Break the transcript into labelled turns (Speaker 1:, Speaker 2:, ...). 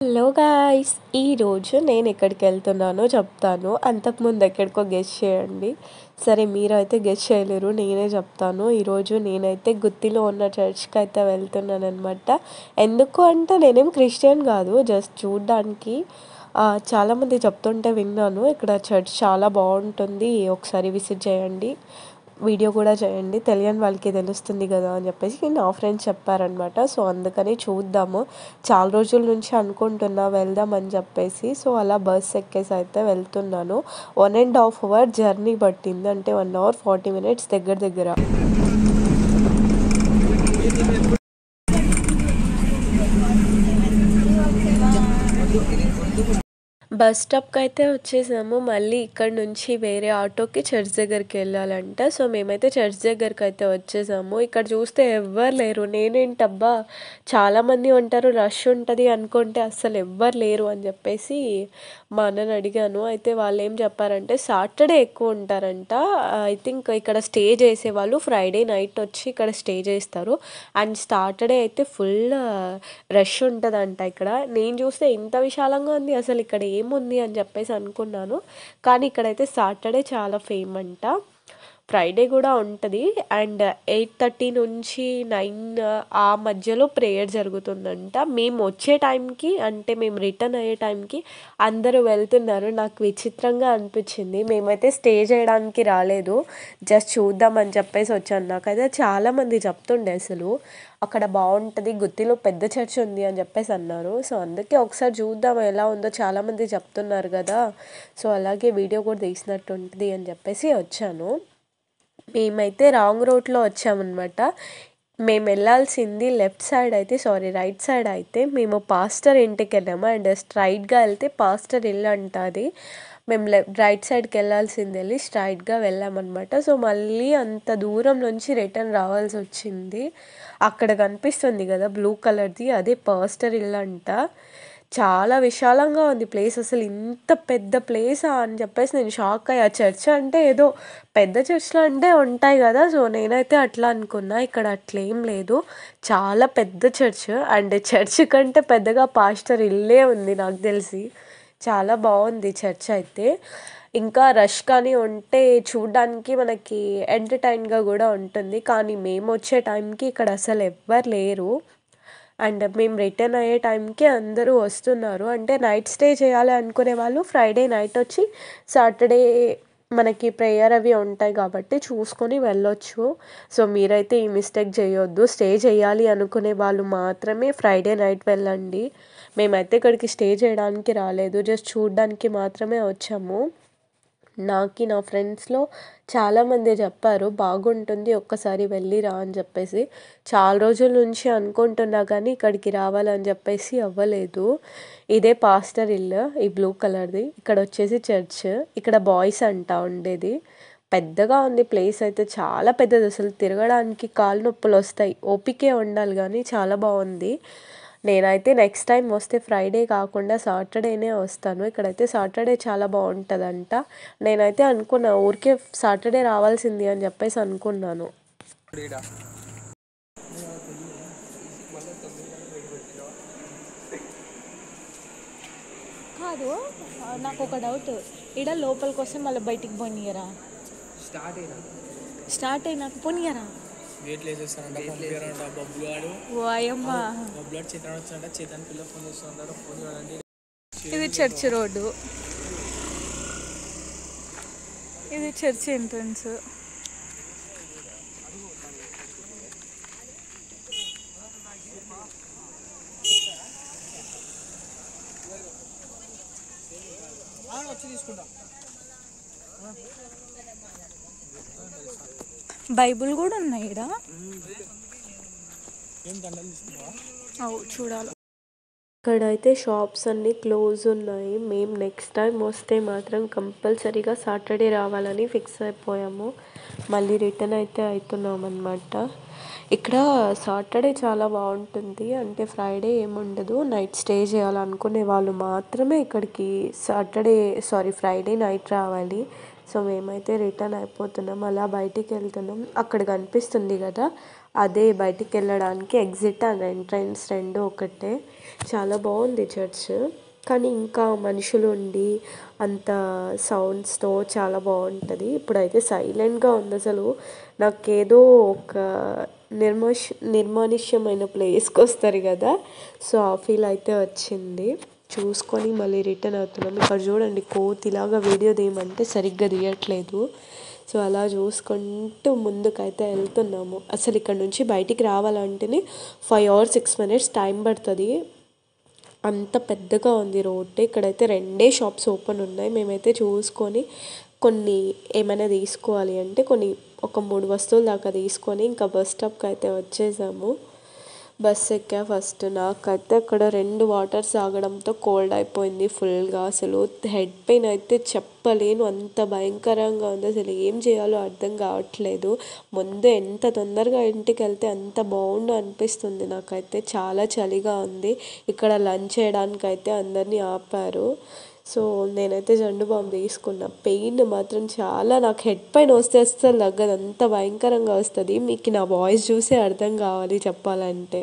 Speaker 1: Hello guys! ఈరోజు నేను ఎక్కడికెళ్తున్నానో చెప్తాను. అంతకుముందు ఎక్కడికో గెస్ చేయండి. సరే మీరైతే గెస్ చేయలేరు. నేనే చెప్తాను. ఈరోజు నేనైతే గుత్తిలో ఉన్న చర్చ్‌కైతే వెళ్తున్నాననమాట. ఎందుకు అంటే నేనేం క్రిస్టియన్ కాదు. జస్ట్ చూడ్డానికి. చాలామంది చెప్తుంటే విన్నాను. ఇక్కడ చర్చ్ చాలా బావుంటుంది. ఒకసారి విజిట్ చేయండి. వీడియో కూడా చేయండి. తెలియని వాళ్ళకి తెలుస్తుంది కదా అని చెప్పేసి నా ఫ్రెండ్స్ చెప్పారనమాట. సో, అందుకని చూద్దాము. చాలా రోజుల నుంచి అనుకుంటున్నా వెళ్దామని చెప్పేసి. సో, అలా బస్ ఎక్కేసి అయితే వెళ్తున్నాను. 1½ అవర్ జర్నీ పట్టింది. అంటే 1 అవర్ 40 మినిట్స్ దగ్గర దగ్గర. బస్ స్టాప్‌కైతే వచ్చేసాము. మళ్ళీ ఇక్కడ నుంచి వేరే ఆటోకి చర్చ్ దగ్గరికెళ్ళాలంట. సో, మేమైతే చర్చ్ దగ్గరకైతే వచ్చేసాము. ఇక్కడ చూస్తే ఎవ్వరు లేరు. నేనేంటబ్బా! చాలామంది ఉంటారు, రష్ ఉంటది అనుకుంటే అస్సలు ఎవ్వరు లేరు అని చెప్పేసి మా అన్నని అడిగాను. అయితే వాళ్ళేం చెప్పారంటే సాటర్‌డే ఎక్కువ ఉంటారంట. ఐ థింక్ ఇక్కడ స్టే చేసేవాళ్ళు ఫ్రైడే నైట్ వచ్చి ఇక్కడ స్టే చేస్తారు. అండ్ సాటర్‌డే అయితే ఫుల్ రష్ ఉంటదంట ఇక్కడ. నేను చూస్తే ఇంత విశాలంగా ఉంది. అసలు ఇక్కడ ఏముంది అని చెప్పేసి అనుకున్నాను. కానీ ఇక్కడైతే సాటర్డే చాలా అంట. ఫ్రైడే కూడా ఉంటది. అండ్ 8:30 నుంచి 9 ఆ మధ్యలో ప్రేయర్ జరుగుతుందంట. మేము వచ్చే టైంకి అంటే మేము రిటర్న్ అయ్యే టైంకి అందరూ వెళ్తున్నారు. నాకు విచిత్రంగా అనిపించింది. మేమైతే స్టే చేయడానికి రాలేదు. జస్ట్ చూద్దామని చెప్పేసి వచ్చాను. నాకైతే చాలామంది చెప్తుండే అసలు అక్కడ బావుంటది. గుత్తిలో పెద్ద చర్చ్ ఉంది అని చెప్పేసి అన్నారు. సో, అందుకే ఒకసారి చూద్దాం ఎలా ఉందో చాలామంది చెప్తున్నారు కదా! సో, అలాగే వీడియో కూడా తీసినట్టు ఉంటది అని చెప్పేసి వచ్చాను. మేమైతే రాంగ్ రూట్‌లో వచ్చామనమాట. మేమెళ్ళాల్సింది రైట్ సైడ్ అయితే మేము పాస్టర్ ఇంటికెళ్ళాము. అండ్ స్ట్రెయిట్‌గా వెళ్తే పాస్టర్ ఇల్లు అంట అది. మేము రైట్ సైడ్‌కెళ్ళాల్సిందెళ్ళి స్ట్రెయిట్‌గా వెళ్ళామనమాట. సో, మళ్ళీ అంత దూరం నుంచి రిటర్న్ రావాల్సొచ్చింది. అక్కడ కనిపిస్తుంది కదా బ్లూ కలర్‌ది అదే పాస్టర్ ఇల్లంట. చాలా విశాలంగా ఉంది ప్లేస్. అసలు ఇంత పెద్ద ప్లేసా అని చెప్పేసి నేను షాక్ అయ్యా. చర్చ్ అంటే ఏదో పెద్ద చర్చ్‌లు అంటే ఉంటాయి కదా! సో, నేనైతే అట్లా అనుకున్నా. ఇక్కడ అట్లేం లేదు. చాలా పెద్ద చర్చ్. అండ్ చర్చ్ కంటే పెద్దగా పాస్టర్ ఇల్లే ఉంది నాకు తెలిసి. చాలా బావుంది చర్చ్ అయితే. ఇంకా రష్ కానీ ఉంటే చూడ్డానికి మనకి ఎంటర్‌టైన్‌గా గూడా ఉంటుంది. కానీ మేమొచ్చే టైంకి ఇక్కడ అసలు ఎవ్వరు లేరు. అండ్ మేము రిటర్న్ అయ్యే టైంకి అందరూ వస్తున్నారు. అంటే నైట్ స్టే చేయాలి అనుకునే వాళ్ళు ఫ్రైడే నైట్ వచ్చి సాటర్డే మనకి ప్రేయర్ అవి ఉంటాయి కాబట్టి చూసుకొని వెళ్ళొచ్చు. సో, మీరైతే ఈ మిస్టేక్ చేయొద్దు. స్టే చేయాలి అనుకునే వాళ్ళు మాత్రమే ఫ్రైడే నైట్ వెళ్ళండి. మేమైతే ఇక్కడికి స్టే చేయడానికి రాలేదు. జస్ట్ చూడ్డానికి మాత్రమే వచ్చాము. నా ఫ్రెండ్స్‌లో చాలామంది చెప్పారు బాగుంటుంది ఒక్కసారి వెళ్ళిరా అని చెప్పేసి. చాలా రోజుల నుంచి అనుకుంటున్నా కానీ ఇక్కడికి రావాలని చెప్పేసి అవ్వలేదు. ఇదే పాస్టర్ ఇల్లు ఈ బ్లూ కలర్‌ది. ఇక్కడొచ్చేసి చర్చ్. ఇక్కడ బాయ్స్ అంట ఉండేది. పెద్దగా ఉంది ప్లేస్ అయితే చాలా పెద్దది. అసలు తిరగడానికి కాళ్ళు నొప్పులొస్తాయి. ఓపికే ఉండాలి గానీ చాలా బావుంది. నేనైతే నెక్స్ట్ టైమ్ వస్తే ఫ్రైడే కాకుండా సాటర్డేనే వస్తాను. ఇక్కడైతే సాటర్డే చాలా బావుంటదంట. నేనైతే అనుకున్నా ఊరికే సాటర్డే రావాల్సింది అని చెప్పేసి అనుకున్నాను.
Speaker 2: కాదు. నాకు ఒక డౌట్. ఈడ లోపలికి వస్తే మళ్ళీ బయటికి పోనీయరా? స్టార్ట్ అయినాక పోనీయరా?
Speaker 3: గేట్లు వేసేస్తారంట, పంపించారంట. బబ్బులు గాడు
Speaker 2: ఓ అయ్యమ్మ.
Speaker 3: బబ్బులు గాడు చేతన్ వచ్చారంట. చేతన్ పిల్ల ఫోన్ చేస్తుంటారు. ఫోన్ చూడండి.
Speaker 2: ఇది చర్చ్ రోడ్డు. ఇది చర్చ్ ఎంట్రన్స్.
Speaker 3: వచ్చి తీసుకుంటా.
Speaker 2: బైబుల్ కూడా ఉన్నాయి ఈడ.
Speaker 3: ఏం దండలు తీసుకున్నావా?
Speaker 2: అవు చూడాలి.
Speaker 1: ఇక్కడైతే షాప్స్ అన్నీ క్లోజ్ ఉన్నాయి. మేము నెక్స్ట్ టైం వస్తే మాత్రం కంపల్సరీగా సాటర్డే రావాలని ఫిక్స్ అయిపోయాము. మళ్ళీ రిటర్న్ అయితే అవుతున్నామన్నమాట. ఇక్కడ సాటర్డే చాలా బాగుంటుంది. అంటే ఫ్రైడే ఏముండదు. నైట్ స్టే చేయాలనుకునే వాళ్ళు మాత్రమే ఇక్కడికి ఫ్రైడే నైట్ రావాలి. సో, మేమైతే రిటర్న్ అయిపోతున్నాం. అలా బయటికి వెళ్తున్నాం. అక్కడ కనిపిస్తుంది కదా అదే బయటికి వెళ్ళడానికి ఎగ్జిట్ అండ్ ఎంట్రన్స్ రెండు ఒకటే. చాలా బాగుంది చర్చ్, కానీ ఇంకా మనుషులు ఉండి అంత సౌండ్స్తో చాలా బాగుంటుంది. ఇప్పుడైతే సైలెంట్గా ఉంది. అసలు నాకేదో ఒక నిర్మానుష్యమైన ప్లేస్కి వస్తారు కదా, సో ఆ ఫీల్ అయితే వచ్చింది. చూసుకొని మళ్ళీ రిటర్న్ అవుతున్నాం. ఇక్కడ చూడండి, కోతిలాగా వీడియో తీయమంటే సరిగ్గా తీయట్లేదు. సో అలా చూసుకుంటూ ముందుకైతే వెళ్తున్నాము. అసలు ఇక్కడ నుంచి బయటికి రావాలంటేనే 5 or 6 minutes టైం పడుతుంది. అంత పెద్దగా ఉంది రోడ్. ఇక్కడైతే 2 షాప్స్ ఓపెన్ ఉన్నాయి. మేమైతే చూసుకొని కొన్ని ఏమైనా తీసుకోవాలి అంటే ఒక 3 వస్తువులు దాకా తీసుకొని ఇంకా బస్ స్టాప్కి అయితే వచ్చేసాము. బస్ ఎక్కా. ఫస్ట్ నాకైతే అక్కడ 2 వాటర్స్ తాగడంతో కోల్డ్ అయిపోయింది ఫుల్గా. అసలు హెడ్ పెయిన్ అయితే చెప్పలేను, అంత భయంకరంగా ఉంది. అసలు ఏం చేయాలో అర్థం కావట్లేదు. ముందు ఎంత తొందరగా ఇంటికి వెళ్తే అంత బాగుండు అనిపిస్తుంది నాకైతే. చాలా చలిగా ఉంది. ఇక్కడ లంచ్ చేయడానికైతే అందరినీ ఆపారు. సో నేనైతే జండు బామ్ తీసుకున్నా. పెయిన్ మాత్రం చాలా, నాకు హెడ్ పెయిన్ వస్తే అస్సలు తగ్గదు, అంత భయంకరంగా వస్తుంది. మీకు నా వాయిస్ చూసే అర్థం కావాలి చెప్పాలంటే.